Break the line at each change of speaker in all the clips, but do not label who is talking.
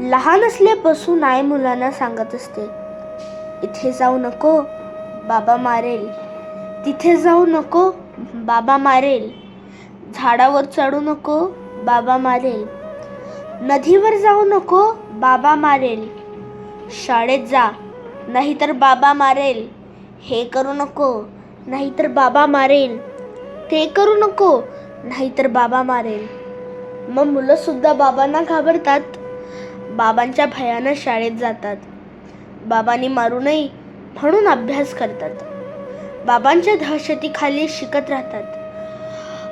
लहान असल्यापासून आई मुलांना सांगत असते, इथे जाऊ नको, बाबा मारेल. तिथे जाऊ नको, बाबा मारेल. झाडावर चढू नको, बाबा मारेल. नदीवर जाऊ नको, बाबा मारेल. शाळेत जा, नाहीतर बाबा मारेल. हे करू नको, नाहीतर बाबा मारेल. ते करू नको, नाहीतर बाबा मारेल. मग मुलं सुद्धा बाबांना घाबरतात. बाबांच्या भयानं शाळेत जातात. बाबांनी मारू नये म्हणून अभ्यास करतात. बाबांच्या दहशतीखाली शिकत राहतात.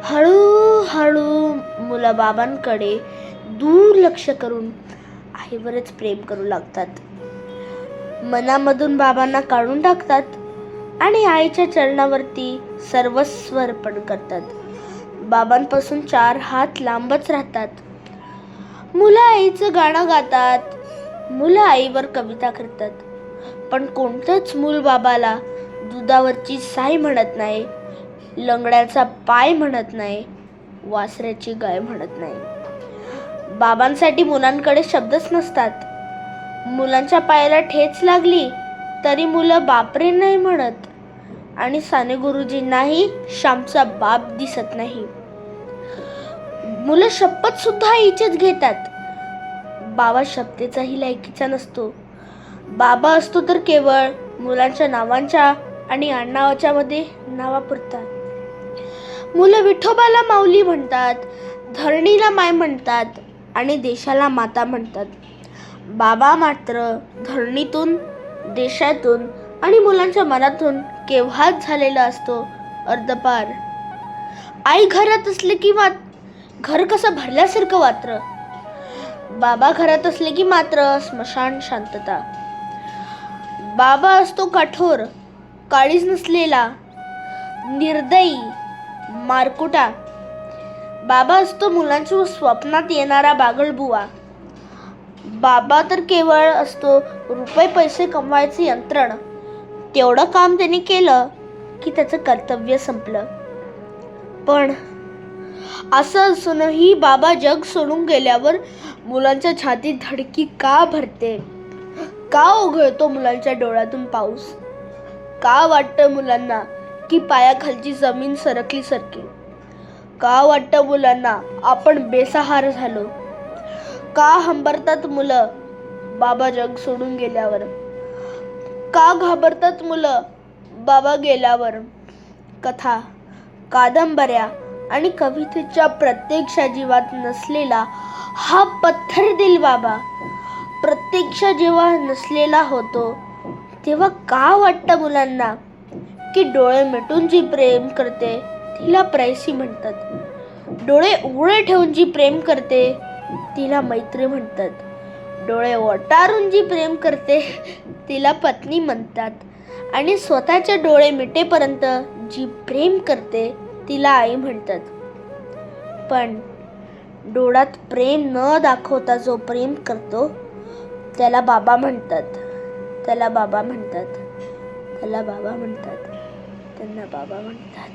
हळूहळू मुलं बाबांकडे दुर्लक्ष करून आईवरच प्रेम करू लागतात. मनामधून बाबांना काढून टाकतात आणि आईच्या चरणावरती सर्वस्व अर्पण करतात. बाबांपासून 4 हात लांबच राहतात. मुलं आईचं गाणं गातात. मुलं आईवर कविता करतात. पण कोणतंच मूल बाबाला दुधावरची साय म्हणत नाही, लंगड्याचा पाय म्हणत नाही, वासऱ्याची गाय म्हणत नाही. बाबांसाठी मुलांकडे शब्दच नसतात. मुलांच्या पायाला ठेच लागली तरी मुलं बापरे नाही म्हणत आणि साने गुरुजींनाही श्यामचा बाप दिसत नाही. मुलं शपथ सुद्धा आईचेच घेतात. बाबा शपथेचाही लायकीचा नसतो. बाबा असतो तर केवळ मुलांच्या नावांच्या आणि आडनावाच्या मध्ये नावापुरता. मुलं विठोबाला माऊली म्हणतात, धरणीला माय म्हणतात आणि देशाला माता म्हणतात. बाबा मात्र धरणीतून, देशातून आणि मुलांच्या मनातून केव्हाच झालेला असतो अर्धपार. आई घरात असले की घर कसं भरल्यासारखं वात्र. बाबा घरात असले की मात्र स्मशान शांतता. बाबा असतो कठोर, काळीज नसलेला, निर्दयी, मारकुटा. बाबा असतो मुलांच्या स्वप्नात येणारा बागळबुवा. बाबा तर केवळ असतो रुपये पैसे कमवायचे यंत्रण. तेवढं काम त्यांनी केलं की त्याचं कर्तव्य संपलं. पण असं असूनही बाबा जग सोडून गेल्यावर मुलांच्या छातीत धडकी का भरते? का ओघळतो मुलांच्या डोळ्यातून पाऊस? का वाटतं मुलांना की पायाखालची जमीन सरकली सारखी? का वाटतं मुलांना आपण बेसहारा झालो? का हंबरतात मुलं बाबा जग सोडून गेल्यावर? का घाबरतात मुलं बाबा गेल्यावर? कथा, कादंबऱ्या आणि कवितेच्या प्रत्यक्ष जीवात नसलेला हा पत्थर दिल बाबा प्रत्यक्ष जेव्हा नसलेला होतो तेव्हा का वाटतं मुलांना की डोळे मिटून जी प्रेम करते तिला प्रेयसी म्हणतात, डोळे उघडे ठेवून जी प्रेम करते तिला मैत्री म्हणतात, डोळे वटारून जी प्रेम करते तिला पत्नी म्हणतात आणि स्वतःचे डोळे मिटेपर्यंत जी प्रेम करते तिला आई म्हणतात. पण डोळ्यात प्रेम न दाखवता जो प्रेम करतो त्याला बाबा म्हणतात, त्याला बाबा म्हणतात, त्याला बाबा म्हणतात, त्यांना बाबा म्हणतात.